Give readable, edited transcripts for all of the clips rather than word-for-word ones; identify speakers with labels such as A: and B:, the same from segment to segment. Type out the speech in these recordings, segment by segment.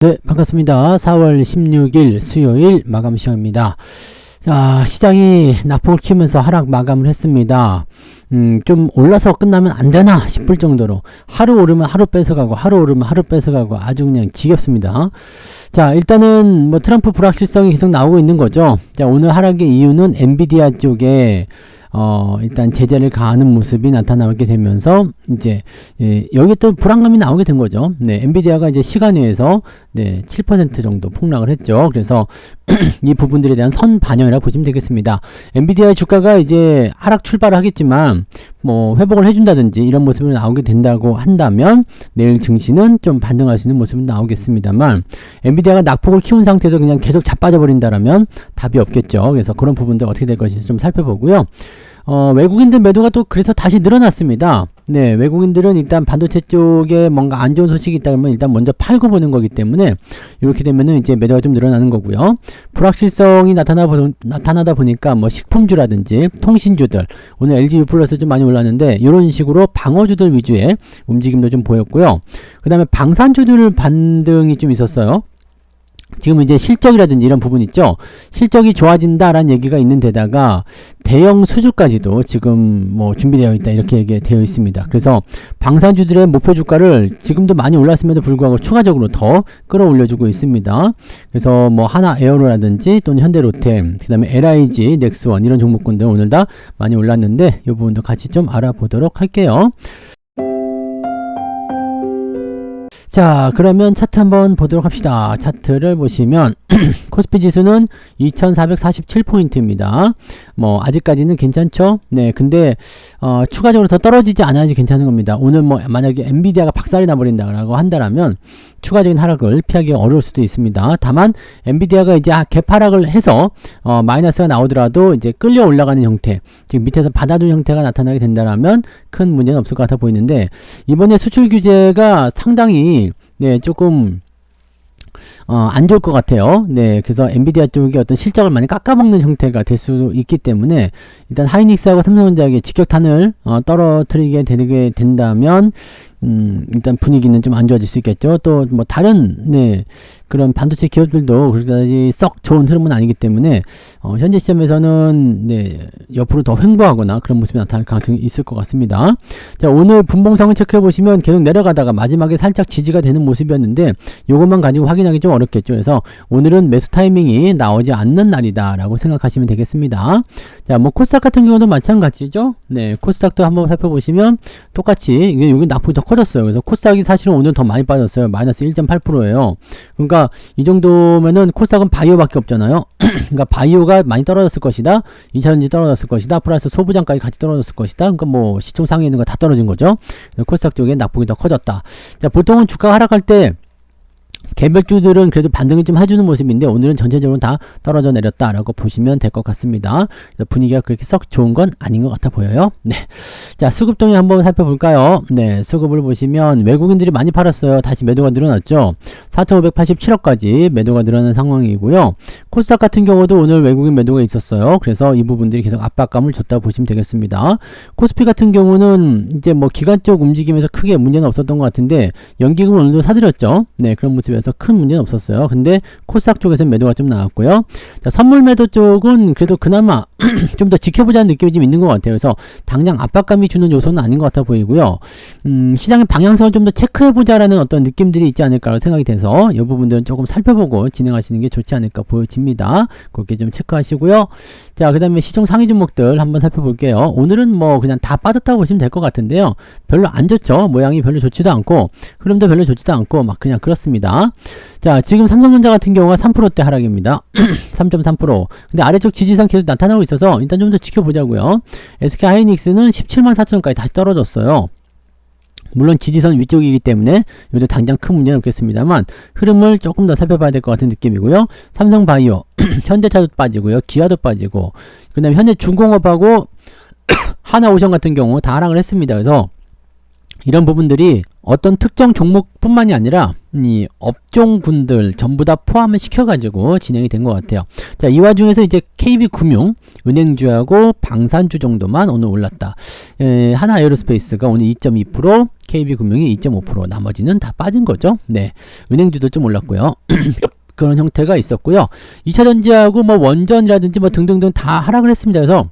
A: 네, 반갑습니다. 4월 16일 수요일 마감 시간입니다. 자, 시장이 낙폭을 키우면서 하락 마감을 했습니다. 좀 올라서 끝나면 안 되나 싶을 정도로 하루 오르면 하루 뺏어가고 하루 오르면 하루 뺏어가고 아주 그냥 지겹습니다. 자, 일단은 뭐 트럼프 불확실성이 계속 나오고 있는 거죠. 자, 오늘 하락의 이유는 엔비디아 쪽에 일단 제재를 가하는 모습이 나타나게 되면서 이제 여기 또 불안감이 나오게 된 거죠. 네, 엔비디아가 이제 시간외에서 7% 정도 폭락을 했죠. 그래서 이 부분들에 대한 선 반영이라고 보시면 되겠습니다. 엔비디아의 주가가 이제 하락 출발을 하겠지만 뭐 회복을 해준다든지 이런 모습이 나오게 된다고 한다면 내일 증시는 좀 반등할 수 있는 모습이 나오겠습니다만, 엔비디아가 낙폭을 키운 상태에서 그냥 계속 자빠져 버린다라면 답이 없겠죠. 그래서 그런 부분들 어떻게 될 것인지 좀 살펴보고요. 외국인들 매도가 또 그래서 다시 늘어났습니다. 네, 외국인들은 일단 반도체 쪽에 뭔가 안 좋은 소식이 있다 그러면 일단 먼저 팔고 보는 거기 때문에 이렇게 되면은 이제 매도가 좀 늘어나는 거고요. 불확실성이 나타나다 보니까 뭐 식품주라든지 통신주들, 오늘 LG U+ 좀 많이 올랐는데 이런 식으로 방어주들 위주의 움직임도 좀 보였고요. 그 다음에 방산주들 반등이 좀 있었어요. 지금 이제 실적이라든지 이런 부분 있죠. 실적이 좋아진다라는 얘기가 있는 데다가 대형 수주까지도 지금 뭐 준비되어 있다 이렇게 얘기되어 있습니다. 그래서 방산주들의 목표 주가를 지금도 많이 올랐음에도 불구하고 추가적으로 더 끌어올려주고 있습니다. 그래서 뭐 하나 에어로라든지 또는 현대로템, 그 다음에 LIG, 넥스원 이런 종목군들 오늘 다 많이 올랐는데 이 부분도 같이 좀 알아보도록 할게요. 자, 그러면 차트 한번 보도록 합시다. 차트를 보시면 코스피 지수는 2447포인트입니다. 뭐 아직까지는 괜찮죠? 네, 근데 추가적으로 더 떨어지지 않아야지 괜찮은 겁니다. 오늘 뭐 만약에 엔비디아가 박살이 나버린다고 한다라면 추가적인 하락을 피하기 어려울 수도 있습니다. 다만 엔비디아가 이제 갭하락을 해서 마이너스가 나오더라도 이제 끌려 올라가는 형태, 지금 밑에서 받아준 형태가 나타나게 된다라면 큰 문제는 없을 것 같아 보이는데, 이번에 수출 규제가 상당히 조금 안 좋을 것 같아요. 네, 그래서 엔비디아 쪽이 어떤 실적을 많이 깎아먹는 형태가 될 수 있기 때문에 일단 하이닉스하고 삼성전자에게 직격탄을 떨어뜨리게 되게 된다면 일단 분위기는 좀 안 좋아질 수 있겠죠. 또 뭐 다른 그런 반도체 기업들도 그렇게까지 썩 좋은 흐름은 아니기 때문에 현재 시점에서는 옆으로 더 횡보하거나 그런 모습이 나타날 가능성이 있을 것 같습니다. 자, 오늘 분봉상을 체크해 보시면 계속 내려가다가 마지막에 살짝 지지가 되는 모습이었는데 요것만 가지고 확인하기 좀 어렵겠죠. 그래서 오늘은 매수 타이밍이 나오지 않는 날이다 라고 생각하시면 되겠습니다. 자, 뭐 코스닥 같은 경우도 마찬가지죠. 네, 코스닥도 한번 살펴보시면 똑같이 여기 낙폭이 더 커졌어요. 그래서 코스닥이 사실은 오늘 더 많이 빠졌어요. 마이너스 1.8%예요. 그러니까 이 정도면은 코스닥은 바이오밖에 없잖아요. 그러니까 바이오가 많이 떨어졌을 것이다. 2차전지 떨어졌을 것이다. 플러스 소부장까지 같이 떨어졌을 것이다. 그러니까 뭐 시총 상위에 있는 거 다 떨어진 거죠. 코스닥 쪽에 낙폭이 더 커졌다. 자, 보통은 주가가 하락할 때 개별주들은 그래도 반등을 좀 해주는 모습인데 오늘은 전체적으로 다 떨어져 내렸다라고 보시면 될 것 같습니다. 분위기가 그렇게 썩 좋은 건 아닌 것 같아 보여요. 네, 자, 수급 동향 한번 살펴볼까요? 네, 수급을 보시면 외국인들이 많이 팔았어요. 다시 매도가 늘어났죠. 4,587억까지 매도가 늘어난 상황이고요. 코스닥 같은 경우도 오늘 외국인 매도가 있었어요. 그래서 이 부분들이 계속 압박감을 줬다 보시면 되겠습니다. 코스피 같은 경우는 이제 뭐 기관적 움직임에서 크게 문제는 없었던 것 같은데 연기금을 오늘도 사들였죠. 네, 그런 모습에서 큰 문제는 없었어요. 근데 코스닥 쪽에서 매도가 좀 나왔고요. 자, 선물 매도 쪽은 그래도 그나마 좀 더 지켜보자는 느낌이 좀 있는 것 같아요. 그래서 당장 압박감이 주는 요소는 아닌 것 같아 보이고요. 시장의 방향성을 좀 더 체크해보자라는 어떤 느낌들이 있지 않을까 생각이 돼서 이 부분들은 조금 살펴보고 진행하시는 게 좋지 않을까 보여집니다. 그렇게 좀 체크하시고요. 자, 그 다음에 시총 상위 종목들 한번 살펴볼게요. 오늘은 뭐 그냥 다 빠졌다고 보시면 될 것 같은데요. 별로 안 좋죠. 모양이 별로 좋지도 않고 흐름도 별로 좋지도 않고 막 그냥 그렇습니다. 자, 지금 삼성전자 같은 경우가 3%대 하락입니다. 3.3%. 근데 아래쪽 지지선 계속 나타나고 있어서 일단 좀 더 지켜보자고요. SK 하이닉스는 17만 4천원까지 다시 떨어졌어요. 물론 지지선 위쪽이기 때문에 이것도 당장 큰 문제는 없겠습니다만 흐름을 조금 더 살펴봐야 될 것 같은 느낌이고요. 삼성바이오, 현대차도 빠지고요. 기아도 빠지고, 그 다음에 현대중공업하고 하나오션 같은 경우 다 하락을 했습니다. 그래서 이런 부분들이 어떤 특정 종목뿐만이 아니라 이 업종군들 전부 다 포함을 시켜가지고 진행이 된 것 같아요. 자, 이 와중에서 이제 KB금융, 은행주하고 방산주 정도만 오늘 올랐다. 하나에어로스페이스가 오늘 2.2%, KB금융이 2.5%, 나머지는 다 빠진 거죠. 네, 은행주도 좀 올랐고요. 그런 형태가 있었고요. 2차전지하고 뭐 원전이라든지 뭐 등등등 다 하락을 했습니다. 그래서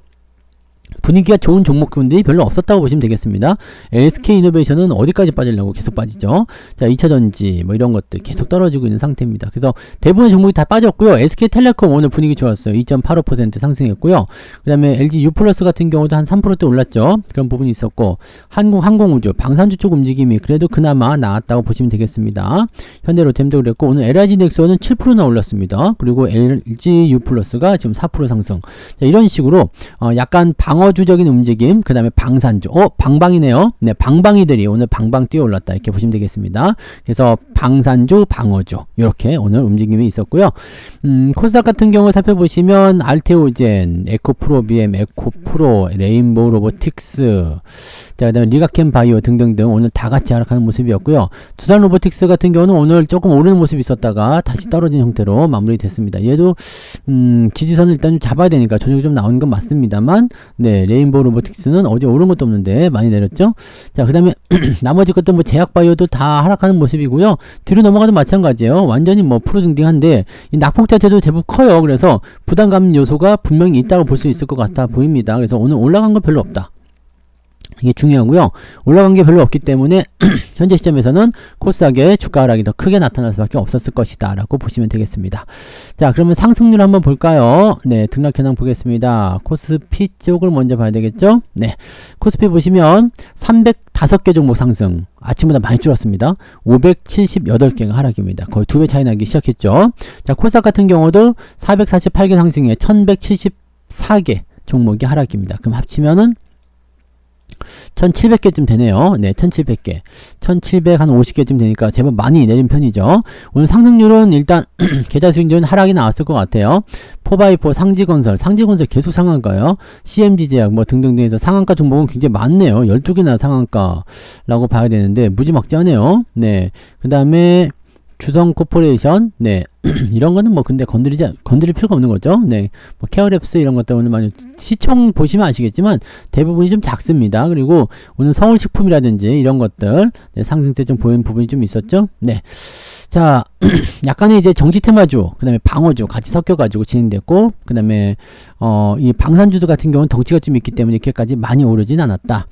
A: 분위기가 좋은 종목군들이 별로 없었다고 보시면 되겠습니다. SK이노베이션은 어디까지 빠지려고 계속 빠지죠. 자, 2차전지 뭐 이런 것들 계속 떨어지고 있는 상태입니다. 그래서 대부분의 종목이 다 빠졌고요. SK텔레콤 오늘 분위기 좋았어요. 2.85% 상승했고요. 그 다음에 LG U+ 같은 경우도 한 3%대 올랐죠. 그런 부분이 있었고, 한국항공우주, 방산주 쪽 움직임이 그래도 그나마 나았다고 보시면 되겠습니다. 현대로템도 그랬고, 오늘 LIG넥스원은 7%나 올랐습니다. 그리고 LG U+가 지금 4% 상승. 자, 이런 식으로 약간 방어주적인 움직임, 그 다음에 방산주, 방방이네요. 네, 방방이들이 오늘 방방 뛰어 올랐다 이렇게 보시면 되겠습니다. 그래서 방산주, 방어주 이렇게 오늘 움직임이 있었고요. 코스닥 같은 경우 살펴보시면 알테오젠, 에코프로비엠, 에코프로, 레인보우 로보틱스, 자, 그 다음에 리가켄 바이오 등등등 오늘 다 같이 하락하는 모습이었고요. 두산 로보틱스 같은 경우는 오늘 조금 오르는 모습이 있었다가 다시 떨어진 형태로 마무리됐습니다. 얘도 지지선을 일단 좀 잡아야 되니까 조정이 좀 나오는 건 맞습니다만, 네, 레인보우 로보틱스는 어제 오른 것도 없는데 많이 내렸죠. 자, 그 다음에 나머지 것도 뭐 제약바이오도 다 하락하는 모습이고요. 뒤로 넘어가도 마찬가지예요. 완전히 뭐 프로등딩한데 이 낙폭 자체도 제법 커요. 그래서 부담감 요소가 분명히 있다고 볼 수 있을 것 같아 보입니다. 그래서 오늘 올라간 건 별로 없다. 이게 중요하고요. 올라간 게 별로 없기 때문에 현재 시점에서는 코스닥의 주가 하락이 더 크게 나타날 수밖에 없었을 것이다 라고 보시면 되겠습니다. 자, 그러면 상승률 한번 볼까요? 네, 등락 현황 보겠습니다. 코스피 쪽을 먼저 봐야 되겠죠? 네, 코스피 보시면 305개 종목 상승, 아침보다 많이 줄었습니다. 578개가 하락입니다. 거의 2배 차이 나기 시작했죠. 자, 코스닥 같은 경우도 448개 상승에 1174개 종목이 하락입니다. 그럼 합치면은 1700개쯤 되네요. 네, 1700개. 1750개쯤 되니까 제법 많이 내린 편이죠. 오늘 상승률은 일단 계좌 수익률은 하락이 나왔을 것 같아요. 4x4 상지건설 계속 상한가요. CMG제약 뭐 등등등해서 상한가 종목은 굉장히 많네요. 12개나 상한가라고 봐야 되는데 무지막지하네요. 네, 그 다음에 주성코퍼레이션, 네, 이런 거는 뭐 근데 건드릴 필요가 없는 거죠. 네, 뭐 케어랩스 이런 것들 오늘 많이 시총 보시면 아시겠지만 대부분이 좀 작습니다. 그리고 오늘 서울식품이라든지 이런 것들, 네, 상승세 좀 보이는 부분이 좀 있었죠. 네, 자, 약간의 이제 정치 테마주, 그 다음에 방어주 같이 섞여가지고 진행됐고, 그 다음에 이 방산주도 같은 경우는 덩치가 좀 있기 때문에 이렇게까지 많이 오르진 않았다.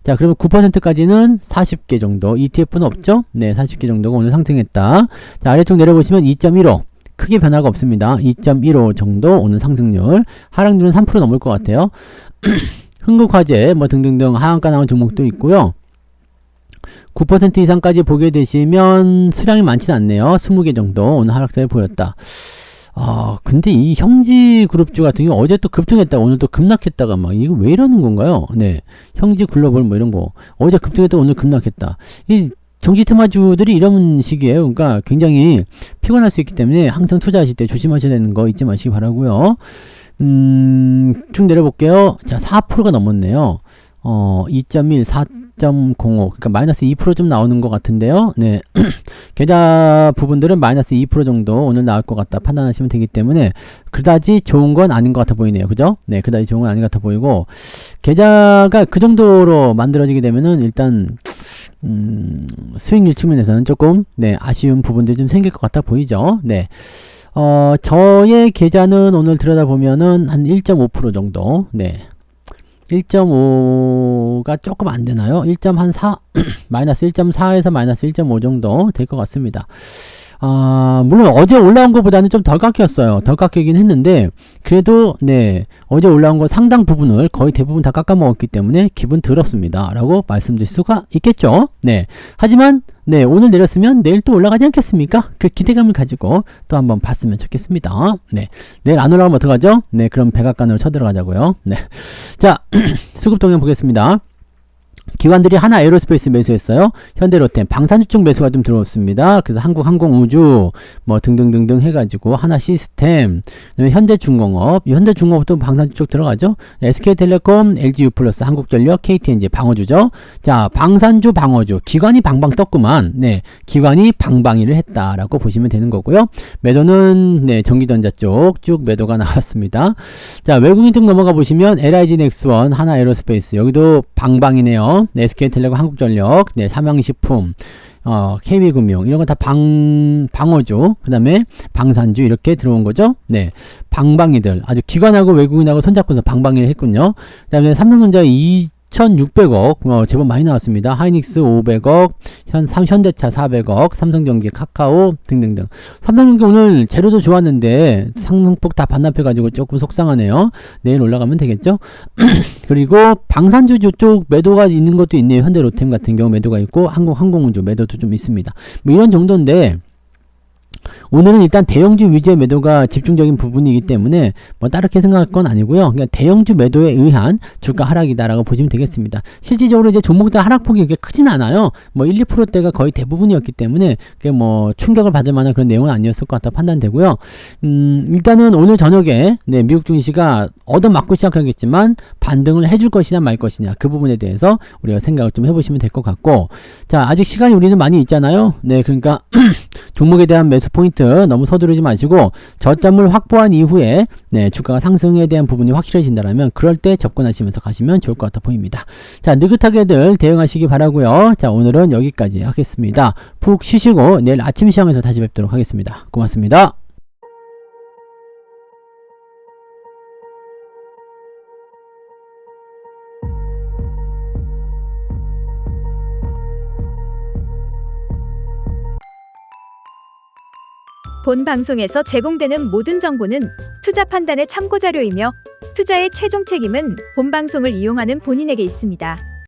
A: 자, 그러면 9%까지는 40개 정도, ETF는 없죠? 네, 40개 정도가 오늘 상승했다. 자, 아래쪽 내려보시면 2.15. 크게 변화가 없습니다. 2.15 정도 오늘 상승률. 하락률은 3% 넘을 것 같아요. 흥국화재 뭐 등등등 하한가 나온 종목도 있고요. 9% 이상까지 보게 되시면 수량이 많지는 않네요. 20개 정도 오늘 하락세를 보였다. 근데 이 형지그룹주 같은 경우 어제 또 급등했다가 오늘 또 급락했다가 막 이거 왜 이러는 건가요? 네, 형지글로벌 뭐 이런 거 어제 급등했다가 오늘 급락했다. 이 정치 테마주들이 이런 식이에요. 그러니까 굉장히 피곤할 수 있기 때문에 항상 투자하실 때 조심하셔야 되는 거 잊지 마시기 바라고요. 쭉 내려볼게요. 자, 4%가 넘었네요. 2.1, 4.05, 그러니까 마이너스 2% 좀 나오는 것 같은데요. 네, 계좌 부분들은 마이너스 2% 정도 오늘 나올 것 같다 판단하시면 되기 때문에 그다지 좋은 건 아닌 것 같아 보이네요. 그죠? 네, 그다지 좋은 건 아닌 것 같아 보이고, 계좌가 그 정도로 만들어지게 되면은 일단 수익률 측면에서는 조금, 네, 아쉬운 부분들이 좀 생길 것 같아 보이죠. 네, 저의 계좌는 오늘 들여다보면은 한 1.5% 정도, 네, 1.5가 조금 안 되나요? 1.4 마이너스 1.4에서 마이너스 1.5 정도 될 것 같습니다. 물론 어제 올라온 것보다는 좀 덜 깎였어요. 덜 깎이긴 했는데 그래도, 네, 어제 올라온 거 상당 부분을 거의 대부분 다 깎아 먹었기 때문에 기분 더럽습니다 라고 말씀드릴 수가 있겠죠. 네, 하지만 네, 오늘 내렸으면 내일 또 올라가지 않겠습니까? 그 기대감을 가지고 또 한번 봤으면 좋겠습니다. 네, 내일 안 올라가면 어떡하죠? 네, 그럼 백악관으로 쳐들어가자고요. 네, 자, 수급 동향 보겠습니다. 기관들이 하나 에어로스페이스 매수했어요. 현대로템, 방산주 쪽 매수가 좀 들어왔습니다. 그래서 한국항공우주 뭐 등등등등 해가지고 하나 시스템, 그다음에 현대중공업, 현대중공업도 방산주 쪽 들어가죠. SK텔레콤, LG유플러스, 한국전력, KTNG 방어주죠. 자, 방산주 방어주, 기관이 방방 떴구만. 네, 기관이 방방이를 했다라고 보시면 되는 거고요. 매도는 네, 전기전자 쪽 쭉 매도가 나왔습니다. 자, 외국인 쪽 넘어가 보시면 LIG 넥스원, 하나 에어로스페이스 여기도 방방이네요. 네, SK텔레콤, 한국전력, 네, 삼양식품, KB금융 이런 거 다 방어주, 그 다음에 방산주 이렇게 들어온 거죠. 네, 방방이들 아주 기관하고 외국인하고 손잡고서 방방이를 했군요. 그 다음에 삼성전자 2,600억 제법 많이 나왔습니다. 하이닉스 500억, 현대차 400억, 삼성전기, 카카오 등등등. 삼성전기 오늘 재료도 좋았는데 상승폭 다 반납해가지고 조금 속상하네요. 내일 올라가면 되겠죠. 그리고 방산주 쪽 매도가 있는 것도 있네요. 현대로템 같은 경우 매도가 있고 항공우주 매도도 좀 있습니다. 뭐 이런 정도인데 오늘은 일단 대형주 위주의 매도가 집중적인 부분이기 때문에 뭐 따르게 생각할 건 아니고요. 그냥 대형주 매도에 의한 주가 하락이다라고 보시면 되겠습니다. 실질적으로 이제 종목들 하락폭이 그렇게 크진 않아요. 뭐 1, 2%대가 거의 대부분이었기 때문에 그게 뭐 충격을 받을 만한 그런 내용은 아니었을 것 같다 판단되고요. 일단은 오늘 저녁에 네, 미국 증시가 얻어맞고 시작하겠지만 반등을 해줄 것이냐 말 것이냐 그 부분에 대해서 우리가 생각을 좀 해보시면 될 것 같고, 자, 아직 시간이 우리는 많이 있잖아요. 네, 그러니까 종목에 대한 매수 포인트 너무 서두르지 마시고 저점을 확보한 이후에 네, 주가가 상승에 대한 부분이 확실해진다면 그럴 때 접근하시면서 가시면 좋을 것 같아 보입니다. 자, 느긋하게들 대응하시기 바라고요. 자, 오늘은 여기까지 하겠습니다. 푹 쉬시고 내일 아침 시황에서 다시 뵙도록 하겠습니다. 고맙습니다.
B: 본 방송에서 제공되는 모든 정보는 투자 판단의 참고 자료이며 투자의 최종 책임은 본 방송을 이용하는 본인에게 있습니다.